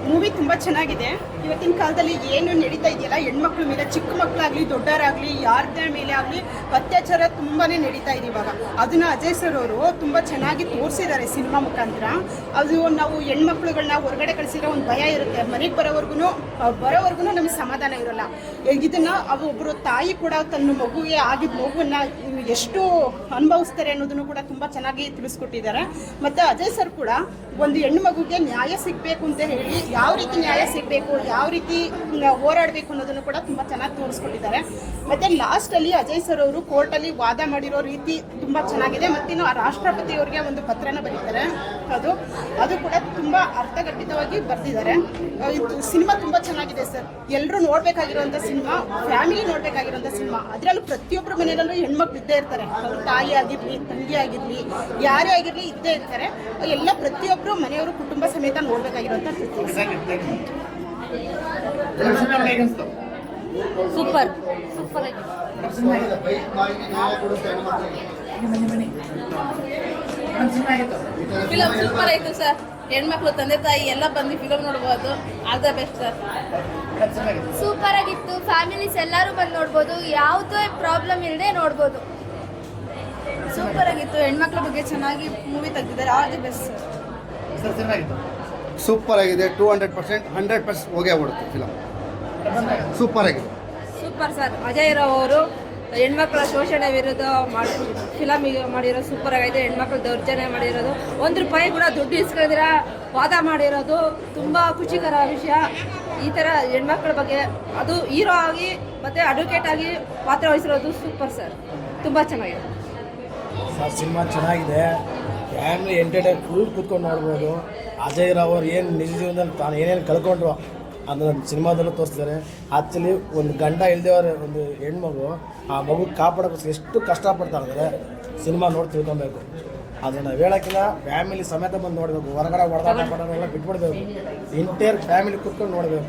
Movie ತುಂಬ ಚೆನ್ನಾಗಿದೆ. ಇವತ್ತಿನ ಕಾಲದಲ್ಲಿ ಏನು ನಡೀತಾ ಇದೆಯಲ್ಲ, ಹೆಣ್ಮಕ್ಳ ಮೇಲೆ, ಚಿಕ್ಕ ಮಕ್ಕಳಾಗಲಿ ದೊಡ್ಡವರಾಗಲಿ ಯಾರ ಮೇಲೆ ಆಗಲಿ ಅತ್ಯಾಚಾರ ತುಂಬಾ ನಡೀತಾ ಇದೆ ಇವಾಗ. ಅದನ್ನು ಅಜಯ್ ಸರ್ ಅವರು ತುಂಬ ಚೆನ್ನಾಗಿ ತೋರಿಸಿದ್ದಾರೆ ಸಿನಿಮಾ ಮುಖಾಂತರ. ಅದು ನಾವು ಹೆಣ್ಮಕ್ಳುಗಳನ್ನ ಹೊರಗಡೆ ಕಳಿಸಿದ್ರೆ ಒಂದು ಭಯ ಇರುತ್ತೆ, ಮನೆಗೆ ಬರೋವರೆಗೂ ನಮಗೆ ಸಮಾಧಾನ ಇರೋಲ್ಲ. ಇದನ್ನು ಒಬ್ಬರು ತಾಯಿ ಕೂಡ ತನ್ನ ಮಗುವಿಗೆ ಆಗಿದ್ದ ಮಗುವನ್ನು ಎಷ್ಟು ಅನುಭವಿಸ್ತಾರೆ ಅನ್ನೋದನ್ನು ಕೂಡ ತುಂಬ ಚೆನ್ನಾಗಿ ತಿಳಿಸ್ಕೊಟ್ಟಿದ್ದಾರೆ. ಮತ್ತು ಅಜಯ್ ಸರ್ ಕೂಡ ಒಂದು ಹೆಣ್ಣು ಮಗುಗೆ ನ್ಯಾಯ ಸಿಗಬೇಕು ಅಂತ ಹೇಳಿ ಯಾವ ರೀತಿ ನ್ಯಾಯ ಸಿಗಬೇಕು, ಯಾವ ರೀತಿ ಹೋರಾಡಬೇಕು ಅನ್ನೋದನ್ನು ಕೂಡ ತುಂಬ ಚೆನ್ನಾಗಿ ತೋರಿಸ್ಕೊಟ್ಟಿದ್ದಾರೆ. ಮತ್ತು ಲಾಸ್ಟಲ್ಲಿ ಅಜಯ್ ಸರ್ ಅವರು ಕೋರ್ಟಲ್ಲಿ ವಾದ ಮಾಡಿರೋ ರೀತಿ ತುಂಬ ಚೆನ್ನಾಗಿದೆ. ಮತ್ತಿನ್ನು ರಾಷ್ಟ್ರಪತಿಯವರಿಗೆ ಒಂದು ಪತ್ರನ ಬರೀತಾರೆ, ಅದು ಕೂಡ ತುಂಬ ಅರ್ಥಗರ್ಭಿತವಾಗಿ ಬರೆದಿದ್ದಾರೆ. ಸಿನಿಮಾ ತುಂಬ ಚೆನ್ನಾಗಿದೆ ಸರ್. ಎಲ್ಲರೂ ನೋಡಬೇಕಾಗಿರುವಂಥ ಸಿನಿಮಾ, ಫ್ಯಾಮಿಲಿ ನೋಡಬೇಕಾಗಿರುವಂಥ ಸಿನಿಮಾ. ಅದರಲ್ಲೂ ಪ್ರತಿಯೊಬ್ಬರ ಮನೆಯಲ್ಲೂ ಹೆಣ್ಮಕ್ಳು ಇದ್ದೇ ಇರ್ತಾರೆ. ಅವ್ರ ತಾಯಿ ಆಗಿರಲಿ, ತಂಗಿ ಆಗಿರಲಿ, ಯಾರೇ ಆಗಿರಲಿ ಇದ್ದೇ ಇರ್ತಾರೆ. ಎಲ್ಲ ಪ್ರತಿಯೊಬ್ಬರು ಮನೆಯವರು ಕುಟುಂಬ ಸಮೇತ ನೋಡಬೇಕಾಗಿರುವಂಥ ಸೂಪರ್ ಫಿಲಮ್ ಸೂಪರ್ ಆಯ್ತು ಸರ್. ಹೆಣ್ಮಕ್ಳು ತಂದೆ ತಾಯಿ ಎಲ್ಲ ಬಂದು ಫಿಲಮ್ ನೋಡ್ಬೋದು. All the best sir. Super ಆಗಿತ್ತು. ಫ್ಯಾಮಿಲೀಸ್ ಎಲ್ಲರೂ ಬಂದು ನೋಡ್ಬೋದು, ಯಾವುದೇ ಪ್ರಾಬ್ಲಮ್ ಇಲ್ಲದೆ ನೋಡ್ಬೋದು. ಸೂಪರ್ ಆಗಿತ್ತು. ಹೆಣ್ಮಕ್ಳ ಬಗ್ಗೆ ಚೆನ್ನಾಗಿ ಮೂವಿ ತೆಗೆದಿದ್ದಾರೆ. All the best sir. Super ಆಗಿದೆ. 200% 100% ಹೋಗೇ ಬಿಡುತ್ತೆ ಫಿಲಮ್. ಸೂಪರ್ ಆಗಿದೆ. Super sir. ಅಜಯ್ ರಾವ್ ಅವರು ಹೆಣ್ಮಕ್ಳ ಶೋಷಣೆ ವಿರುದ್ಧ ಫಿಲಮ್ ಮಾಡಿರೋ ಸೂಪರ್ ಆಗೈತೆ. ಹೆಣ್ಮಕ್ಳು ದೌರ್ಜನ್ಯ ಮಾಡಿರೋದು, ₹1 ಕೂಡ ದುಡ್ಡು ಇಸ್ಕೊಂಡಿರ ವಾದ ಮಾಡಿರೋದು ತುಂಬ ಖುಷಿಕರ ವಿಷಯ. ಈ ಥರ ಹೆಣ್ಮಕ್ಳ ಬಗ್ಗೆ ಅದು ಹೀರೋ ಆಗಿ ಮತ್ತು ಅಡ್ವೊಕೇಟ್ ಆಗಿ ಪಾತ್ರ ವಹಿಸಿರೋದು ಸೂಪರ್ ಸರ್. ತುಂಬ ಚೆನ್ನಾಗಿದೆ ಸರ್. ಸಿನಿಮಾ ಚೆನ್ನಾಗಿದೆ. ಫ್ಯಾಮಿಲಿ ಎಂಟರ್ಟೈನ್ ಫುಲ್ ಕೂತ್ಕೊಂಡು ನೋಡ್ಬೋದು. ಅಜಯ್ ರಾವ್ ಅವ್ರು ಏನು ನಿಜ ಜೀವನದಲ್ಲಿ ತಾನು ಏನೇನು ಕಳ್ಕೊಂಡ್ರು ಅದನ್ನು ಸಿನಿಮಾದಲ್ಲೂ ತೋರಿಸ್ತಾರೆ. ಆ್ಯಕ್ಚುಲಿ ಒಂದು ಗಂಡ ಇಲ್ದೇವ್ರ ಒಂದು ಹೆಣ್ಮಗು ಆ ಮಗು ಕಾಪಾಡೋಕೆ ಎಷ್ಟು ಕಷ್ಟಪಡ್ತಾ ಇದ್ದಾರೆ. ಸಿನಿಮಾ ನೋಡಿ ತಿಳ್ಕೊಬೇಕು. ಅದನ್ನು ಹೇಳೋಕ್ಕಿಲ್ಲ, ಫ್ಯಾಮಿಲಿ ಸಮೇತ ಬಂದು ನೋಡಬೇಕು. ಹೊರಗಡೆ ಹೊಡೆದಾಟ ಮಾಡೋನೆಲ್ಲ ಬಿಟ್ಬಿಡ್ಬೇಕು. ಇಂಟೈರ್ ಫ್ಯಾಮಿಲಿ ಕೂತ್ಕೊಂಡು ನೋಡಬೇಕು.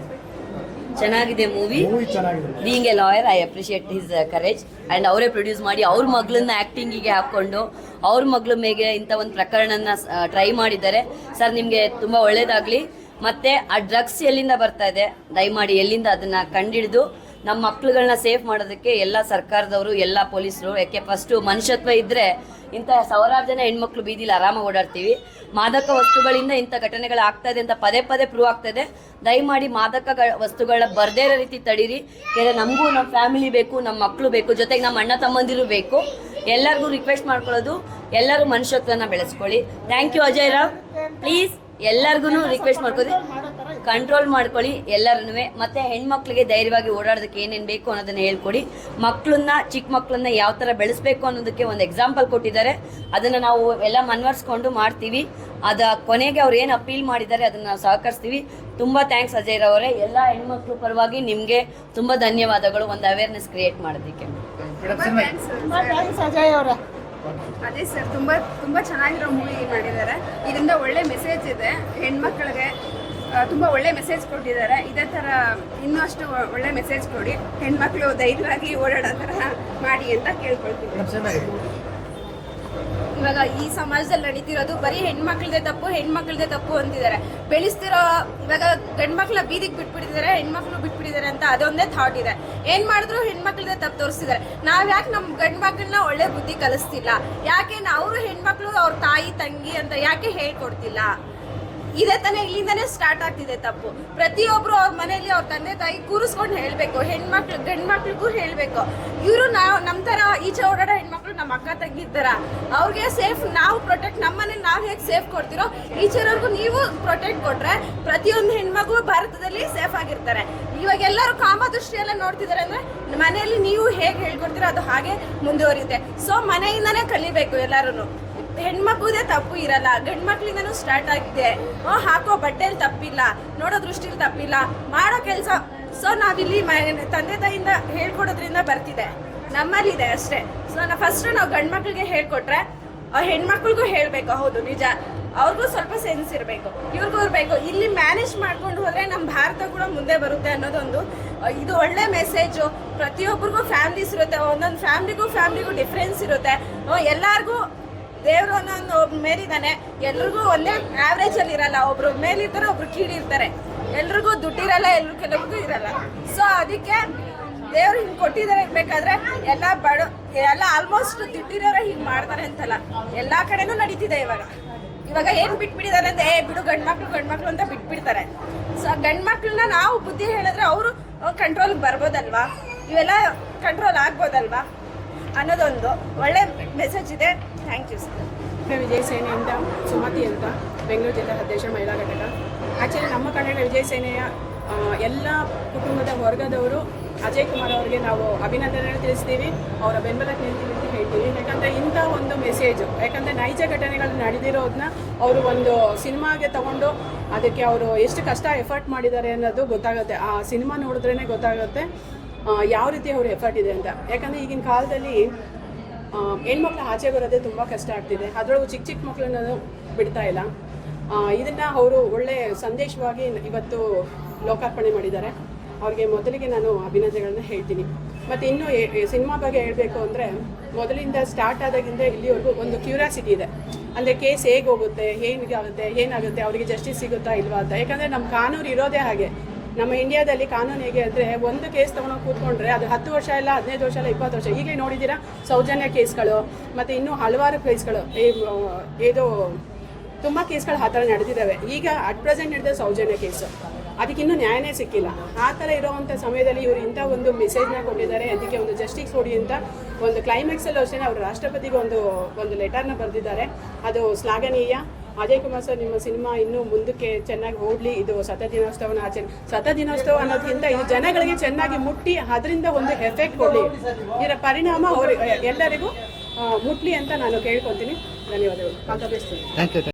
ಚೆನ್ನಾಗಿದೆ ಮೂವಿ ಚೆನ್ನಾಗಿದೆ. Being A lawyer I appreciate his courage. And ಅವರೇ ಪ್ರೊಡ್ಯೂಸ್ ಮಾಡಿ ಅವ್ರ ಮಗಳನ್ನ ಆ್ಯಕ್ಟಿಂಗಿಗೆ ಹಾಕ್ಕೊಂಡು ಅವ್ರ ಮಗಳ ಮೇಲೆ ಇಂಥ ಒಂದು ಪ್ರಕರಣನ ಟ್ರೈ ಮಾಡಿದ್ದಾರೆ. ಸರ್ ನಿಮಗೆ ತುಂಬ ಒಳ್ಳೇದಾಗಲಿ. ಮತ್ತು ಆ ಡ್ರಗ್ಸ್ ಎಲ್ಲಿಂದ ಬರ್ತಾ ಇದೆ ದಯಮಾಡಿ ಎಲ್ಲಿಂದ ಅದನ್ನು ಕಂಡಿಡಿದು ನಮ್ಮ ಮಕ್ಳುಗಳನ್ನ ಸೇಫ್ ಮಾಡೋದಕ್ಕೆ ಎಲ್ಲ ಸರ್ಕಾರದವರು, ಎಲ್ಲ ಪೊಲೀಸರು, ಯಾಕೆ ಫಸ್ಟು ಮನುಷ್ಯತ್ವ ಇದ್ದರೆ ಇಂಥ ಸಾವಿರಾರು ಜನ ಹೆಣ್ಮಕ್ಳು ಬೀದಿಲಿ ಆರಾಮಾಗಿ ಓಡಾಡ್ತೀವಿ. ಮಾದಕ ವಸ್ತುಗಳಿಂದ ಇಂಥ ಘಟನೆಗಳು ಆಗ್ತಾ ಇದೆ ಅಂತ ಪದೇ ಪದೇ ಪ್ರೂವ್ ಆಗ್ತಾ ಇದೆ. ದಯಮಾಡಿ ಮಾದಕ ವಸ್ತುಗಳ ಬರದೇ ಇರೋ ರೀತಿ ತಡೀರಿ. ಯಾಕಂದರೆ ನಮಗೂ ನಮ್ಮ ಫ್ಯಾಮಿಲಿ ಬೇಕು, ನಮ್ಮ ಮಕ್ಕಳು ಬೇಕು, ಜೊತೆಗೆ ನಮ್ಮ ಅಣ್ಣ ತಮ್ಮಂದಿರು ಬೇಕು. ಎಲ್ಲರಿಗೂ ರಿಕ್ವೆಸ್ಟ್ ಮಾಡ್ಕೊಳ್ಳೋದು, ಎಲ್ಲರೂ ಮನುಷ್ಯತ್ವನ ಬೆಳೆಸ್ಕೊಳ್ಳಿ. Thank you Ajay Rao. Please ಎಲ್ಲರಿಗೂ ರಿಕ್ವೆಸ್ಟ್ ಮಾಡ್ಕೊಳ್ಳಿ, ಕಂಟ್ರೋಲ್ ಮಾಡ್ಕೊಳ್ಳಿ ಎಲ್ಲರೂ. ಮತ್ತು ಹೆಣ್ಮಕ್ಳಿಗೆ ಧೈರ್ಯವಾಗಿ ಓಡಾಡೋದಕ್ಕೆ ಏನೇನು ಬೇಕು ಅನ್ನೋದನ್ನು ಹೇಳ್ಕೊಡಿ. ಮಕ್ಕಳನ್ನ, ಚಿಕ್ಕ ಮಕ್ಕಳನ್ನ ಯಾವ ಥರ ಬೆಳೆಸಬೇಕು ಅನ್ನೋದಕ್ಕೆ ಒಂದು ಎಕ್ಸಾಂಪಲ್ ಕೊಟ್ಟಿದ್ದಾರೆ. ಅದನ್ನು ನಾವು ಎಲ್ಲ ಮನವರಿಸ್ಕೊಂಡು ಮಾಡ್ತೀವಿ. ಅದು ಕೊನೆಗೆ ಅವ್ರು ಏನು ಅಪೀಲ್ ಮಾಡಿದ್ದಾರೆ ಅದನ್ನು ನಾವು ಸಹಕರಿಸ್ತೀವಿ. ತುಂಬ ಥ್ಯಾಂಕ್ಸ್ ಅಜಯ್ ಅವರೇ. ಎಲ್ಲ ಹೆಣ್ಮಕ್ಳು ಪರವಾಗಿ ನಿಮಗೆ ತುಂಬ ಧನ್ಯವಾದಗಳು ಒಂದು ಅವೇರ್ನೆಸ್ ಕ್ರಿಯೇಟ್ ಮಾಡೋದಕ್ಕೆ. ಅಜಯ್ ಅವರೇ. ಅದೇ ಸರ್, ತುಂಬ ಚೆನ್ನಾಗಿರೋ ಮೂವಿ ಮಾಡಿದ್ದಾರೆ. ಇದರಿಂದ ಒಳ್ಳೆ ಮೆಸೇಜ್ ಇದೆ. ಹೆಣ್ಮಕ್ಳಿಗೆ ತುಂಬ ಒಳ್ಳೆ ಮೆಸೇಜ್ ಕೊಟ್ಟಿದ್ದಾರೆ. ಇದೇ ಥರ ಇನ್ನೂ ಅಷ್ಟು ಒಳ್ಳೆ ಮೆಸೇಜ್ ಕೊಡಿ. ಹೆಣ್ಮಕ್ಳು ಧೈರ್ಯವಾಗಿ ಓಡಾಡೋ ಥರ ಮಾಡಿ ಅಂತ ಕೇಳ್ಕೊಳ್ತೀವಿ. ಇವಾಗ ಈ ಸಮಾಜದಲ್ಲಿ ನಡೀತಿರೋದು ಬರೀ ಹೆಣ್ಮಕ್ಳದೇ ತಪ್ಪು ಅಂತಿದ್ದಾರೆ. ಬೆಳೆಸ್ತಿರೋ ಇವಾಗ ಗಂಡ್ಮಕ್ಳ ಬೀದಿಗೆ ಬಿಟ್ಬಿಟ್ಟಿದ್ದಾರೆ, ಹೆಣ್ಮಕ್ಳು ಬಿಟ್ಬಿಟ್ಟಿದ್ದಾರೆ ಅಂತ ಅದೊಂದೇ ಥಾಟ್ ಇದೆ. ಏನು ಮಾಡಿದ್ರು ಹೆಣ್ಮಕ್ಳದೇ ತಪ್ಪು ತೋರಿಸ್ತಿದ್ದಾರೆ. ನಾವು ಯಾಕೆ ನಮ್ಮ ಗಂಡ್ಮಕ್ಳನ್ನ ಒಳ್ಳೆ ಬುದ್ಧಿ ಕಲಿಸ್ತಿಲ್ಲ? ಯಾಕೆ ಅವರು ಹೆಣ್ಮಕ್ಳು ಅವ್ರ ತಾಯಿ ತಂಗಿ ಅಂತ ಯಾಕೆ ಹೇಳ್ಕೊಡ್ತಿಲ್ಲ? ಇದೇ ತಾನೇ ಇಲ್ಲಿಂದಾನೇ ಸ್ಟಾರ್ಟ್ ಆಗ್ತಿದೆ ತಪ್ಪು. ಪ್ರತಿಯೊಬ್ರು ಅವ್ರ ಮನೆಯಲ್ಲಿ ಅವ್ರ ತಂದೆ ತಾಯಿ ಕೂರಿಸ್ಕೊಂಡು ಹೇಳಬೇಕು. ಗಂಡ್ಮಕ್ಳಿಗೂ ಹೇಳಬೇಕು. ಇವರು ನಮ್ಮ ಥರ ಈಚೆ ಓಡಾಡೋ ಹೆಣ್ಮಕ್ಳು ನಮ್ಮ ಅಕ್ಕ ತಂಗಿ ಇದ್ದಾರ, ಅವ್ರಿಗೆ ಸೇಫ್ ನಾವು ಪ್ರೊಟೆಕ್ಟ್, ನಮ್ಮ ಮನೇಲಿ ನಾವು ಹೇಗೆ ಸೇಫ್ ಕೊಡ್ತಿರೋ ಈಚೆವರೆಗೂ ನೀವು ಪ್ರೊಟೆಕ್ಟ್ ಕೊಟ್ರೆ ಪ್ರತಿಯೊಂದು ಹೆಣ್ಮಗು ಭಾರತದಲ್ಲಿ ಸೇಫ್ ಆಗಿರ್ತಾರೆ. ಇವಾಗ ಎಲ್ಲರೂ ಕಾಮದೃಷ್ಟಿಯೆಲ್ಲ ನೋಡ್ತಿದ್ದಾರೆ ಅಂದರೆ ಮನೆಯಲ್ಲಿ ನೀವು ಹೇಗೆ ಹೇಳ್ಕೊಡ್ತೀರೋ ಅದು ಹಾಗೆ ಮುಂದುವರಿಯುತ್ತೆ. ಸೊ ಮನೆಯಿಂದನೇ ಕಲಿಬೇಕು ಎಲ್ಲರೂ. ಹೆಣ್ಮಗುದೇ ತಪ್ಪು ಇರಲ್ಲ, ಗಂಡು ಮಕ್ಳಿಂದನೂ ಸ್ಟಾರ್ಟ್ ಆಗಿದೆ. ಹಾಕೋ ಬಟ್ಟೆಯಲ್ಲಿ ತಪ್ಪಿಲ್ಲ, ನೋಡೋ ದೃಷ್ಟಿಲಿ ತಪ್ಪಿಲ್ಲ, ಮಾಡೋ ಕೆಲಸ. ಸೊ ನಾವಿಲ್ಲಿ ತಂದೆ ತಾಯಿಯಿಂದ ಹೇಳ್ಕೊಡೋದ್ರಿಂದ ಬರ್ತಿದೆ, ನಮ್ಮಲ್ಲಿದೆ ಅಷ್ಟೇ. ಸೊ ನಾವು ಗಂಡು ಮಕ್ಳಿಗೆ ಹೇಳ್ಕೊಟ್ರೆ ಹೆಣ್ಮಕ್ಳಿಗೂ ಹೇಳಬೇಕು. ಹೌದು ನಿಜ, ಅವ್ರಿಗೂ ಸ್ವಲ್ಪ ಸೆನ್ಸ್ ಇರಬೇಕು, ಇವ್ರಿಗೂ ಇರಬೇಕು. ಇಲ್ಲಿ ಮ್ಯಾನೇಜ್ ಮಾಡ್ಕೊಂಡು ಹೋದರೆ ನಮ್ಮ ಭಾರತ ಕೂಡ ಮುಂದೆ ಬರುತ್ತೆ ಅನ್ನೋದೊಂದು ಇದು ಒಳ್ಳೆ ಮೆಸೇಜು. ಪ್ರತಿಯೊಬ್ಬರಿಗೂ ಫ್ಯಾಮಿಲೀಸ್ ಇರುತ್ತೆ, ಒಂದೊಂದು ಫ್ಯಾಮಿಲಿಗೂ ಡಿಫ್ರೆನ್ಸ್ ಇರುತ್ತೆ. ಎಲ್ಲರಿಗೂ ದೇವ್ರು ಅನ್ನೋ ಒಬ್ಬ ಮೇಲಿದ್ದಾನೆ, ಎಲ್ರಿಗೂ ಒಂದೇ ಆವ್ರೇಜ್ ಅಲ್ಲಿ ಇರಲ್ಲ. ಒಬ್ರು ಮೇಲಿರ್ತಾರೆ, ಒಬ್ರು ಕೀಳಿರ್ತಾರೆ. ಎಲ್ರಿಗೂ ದುಡ್ಡಿರಲ್ಲ, ಕೆಲವ್ರಿಗೂ ಇರಲ್ಲ. ಸೊ ಅದಕ್ಕೆ ದೇವ್ರು ಹಿಂಗೆ ಕೊಟ್ಟಿದ್ದಾರೆ ಇರ್ಬೇಕಾದ್ರೆ ಎಲ್ಲ ಆಲ್ಮೋಸ್ಟ್ ದುಡ್ಡಿರೋರೆ ಹಿಂಗೆ ಮಾಡ್ತಾರೆ ಅಂತಲ್ಲ, ಎಲ್ಲಾ ಕಡೆನೂ ನಡೀತಿದೆ ಇವಾಗ ಏನ್ ಬಿಟ್ಬಿಟ್ಟಿದ್ದಾರೆ ಅಂದ್ರೆ ಬಿಡು ಗಂಡ್ಮಕ್ಳು ಅಂತ ಬಿಟ್ಬಿಡ್ತಾರೆ. ಸೊ ಗಂಡ್ಮಕ್ಳನ್ನ ನಾವು ಬುದ್ಧಿ ಹೇಳಿದ್ರೆ ಅವರು ಕಂಟ್ರೋಲ್ಗೆ ಬರ್ಬೋದಲ್ವಾ, ಇವೆಲ್ಲ ಕಂಟ್ರೋಲ್ ಆಗ್ಬೋದಲ್ವಾ ಅನ್ನೋದೊಂದು ಒಳ್ಳೆ ಮೆಸೇಜ್ ಇದೆ. Thank you sir. ವಿಜಯ ಸೇನೆಯಿಂದ ಸುಮತಿ ಅಂತ, ಬೆಂಗಳೂರು ಜಿಲ್ಲಾ ಅಧ್ಯಕ್ಷ ಮಹಿಳಾ ಘಟಕ. ಆ್ಯಕ್ಚುಲಿ ನಮ್ಮ ಕನ್ನಡ ವಿಜಯ ಸೇನೆಯ ಎಲ್ಲ ಕುಟುಂಬದ ವರ್ಗದವರು ಅಜಯ್ ಕುಮಾರ್ ಅವರಿಗೆ ನಾವು ಅಭಿನಂದನೆ ತಿಳಿಸ್ತೀವಿ, ಅವರ ಬೆಂಬಲಕ್ಕೆ ನಿಲ್ತೀವಿ ಅಂತ ಹೇಳ್ತೀವಿ. ಯಾಕಂದರೆ ಇಂಥ ಒಂದು ಮೆಸೇಜು, ಯಾಕಂದರೆ ನೈಜ ಘಟನೆಗಳು ನಡೆದಿರೋದನ್ನ ಅವರು ಒಂದು ಸಿನಿಮಾಗೆ ತಗೊಂಡು ಅದಕ್ಕೆ ಅವರು ಎಷ್ಟು ಕಷ್ಟ ಎಫರ್ಟ್ ಮಾಡಿದ್ದಾರೆ ಅನ್ನೋದು ಗೊತ್ತಾಗುತ್ತೆ. ಆ ಸಿನಿಮಾ ನೋಡಿದ್ರೇ ಗೊತ್ತಾಗುತ್ತೆ ಯಾವ ರೀತಿ ಅವ್ರ ಎಫರ್ಟ್ ಇದೆ ಅಂತ. ಯಾಕಂದರೆ ಈಗಿನ ಕಾಲದಲ್ಲಿ ಹೆಣ್ಮಕ್ಳು ಆಚೆ ಬರೋದೇ ತುಂಬ ಕಷ್ಟ ಆಗ್ತಿದೆ, ಅದರೊಳಗೂ ಚಿಕ್ಕ ಮಕ್ಕಳನ್ನು ಬಿಡ್ತಾ ಇಲ್ಲ. ಇದನ್ನು ಅವರು ಒಳ್ಳೆ ಸಂದೇಶವಾಗಿ ಇವತ್ತು ಲೋಕಾರ್ಪಣೆ ಮಾಡಿದ್ದಾರೆ. ಅವ್ರಿಗೆ ಮೊದಲಿಗೆ ನಾನು ಅಭಿನಂದನೆಗಳನ್ನ ಹೇಳ್ತೀನಿ. ಮತ್ತು ಇನ್ನು ಸಿನಿಮಾ ಬಗ್ಗೆ ಹೇಳಬೇಕು ಅಂದರೆ, ಮೊದಲಿಂದ ಸ್ಟಾರ್ಟ್ ಆದಾಗಿಂದ ಇಲ್ಲಿವರೆಗೂ ಒಂದು ಕ್ಯೂರಿಯಾಸಿಟಿ ಇದೆ. ಅಂದರೆ ಕೇಸ್ ಹೇಗೆ ಹೋಗುತ್ತೆ, ಏನಾಗುತ್ತೆ, ಅವರಿಗೆ ಜಸ್ಟಿಸ್ ಸಿಗುತ್ತಾ ಇಲ್ವಾ ಅಂತ. ಯಾಕಂದರೆ ನಮ್ಮ ಕಾನೂನು ಇರೋದೇ ಹಾಗೆ. ನಮ್ಮ ಇಂಡಿಯಾದಲ್ಲಿ ಕಾನೂನು ಹೇಗೆ ಅಂದರೆ, ಒಂದು ಕೇಸ್ ತೊಗೊಂಡೋಗಿ ಕೂತ್ಕೊಂಡ್ರೆ ಅದು 10 ವರ್ಷ ಇಲ್ಲ, 15 ವರ್ಷ ಇಲ್ಲ, 20 ವರ್ಷ. ಈಗಲೇ ನೋಡಿದ್ದೀರಾ ಸೌಜನ್ಯ ಕೇಸ್ಗಳು, ಮತ್ತು ಇನ್ನೂ ಹಲವಾರು ಕೇಸ್ಗಳು, ಇದು ತುಂಬ ಕೇಸ್ಗಳು ಆ ಥರ ನಡೆದಿದ್ದಾವೆ. ಈಗ ಅಟ್ ಪ್ರೆಸೆಂಟ್ ನಡೆದ ಸೌಜನ್ಯ ಕೇಸು, ಅದಕ್ಕಿನ್ನೂ ನ್ಯಾಯನೇ ಸಿಕ್ಕಿಲ್ಲ. ಆ ಥರ ಇರೋವಂಥ ಸಮಯದಲ್ಲಿ ಇವರು ಇಂಥ ಒಂದು ಮೆಸೇಜ್ನ ಕೊಟ್ಟಿದ್ದಾರೆ, ಅದಕ್ಕೆ ಒಂದು ಜಸ್ಟಿಸ್ ಕೊಡಿ ಅಂತ. ಒಂದು ಕ್ಲೈಮ್ಯಾಕ್ಸಲ್ಲೂ ಅಷ್ಟೇ ಅವರು ರಾಷ್ಟ್ರಪತಿಗೆ ಒಂದು ಲೆಟರ್ನ ಬರೆದಿದ್ದಾರೆ, ಅದು ಶ್ಲಾಘನೀಯ. ಅಜಯ್ ಕುಮಾರ್ ಸರ್, ನಿಮ್ಮ ಸಿನಿಮಾ ಇನ್ನೂ ಮುಂದಕ್ಕೆ ಚೆನ್ನಾಗಿ ಓಡಲಿ. ಇದು ಶತ ದಿನೋತ್ಸವ ಅನ್ನೋದಕ್ಕಿಂತ ಇದು ಜನಗಳಿಗೆ ಚೆನ್ನಾಗಿ ಮುಟ್ಟಿ ಅದರಿಂದ ಒಂದು ಎಫೆಕ್ಟ್ ಕೊಡಲಿ, ಇದರ ಪರಿಣಾಮ ಎಲ್ಲರಿಗೂ ಮುಟ್ಲಿ ಅಂತ ನಾನು ಕೇಳ್ಕೊತೀನಿ. ಧನ್ಯವಾದಗಳು. All the best. Thank you.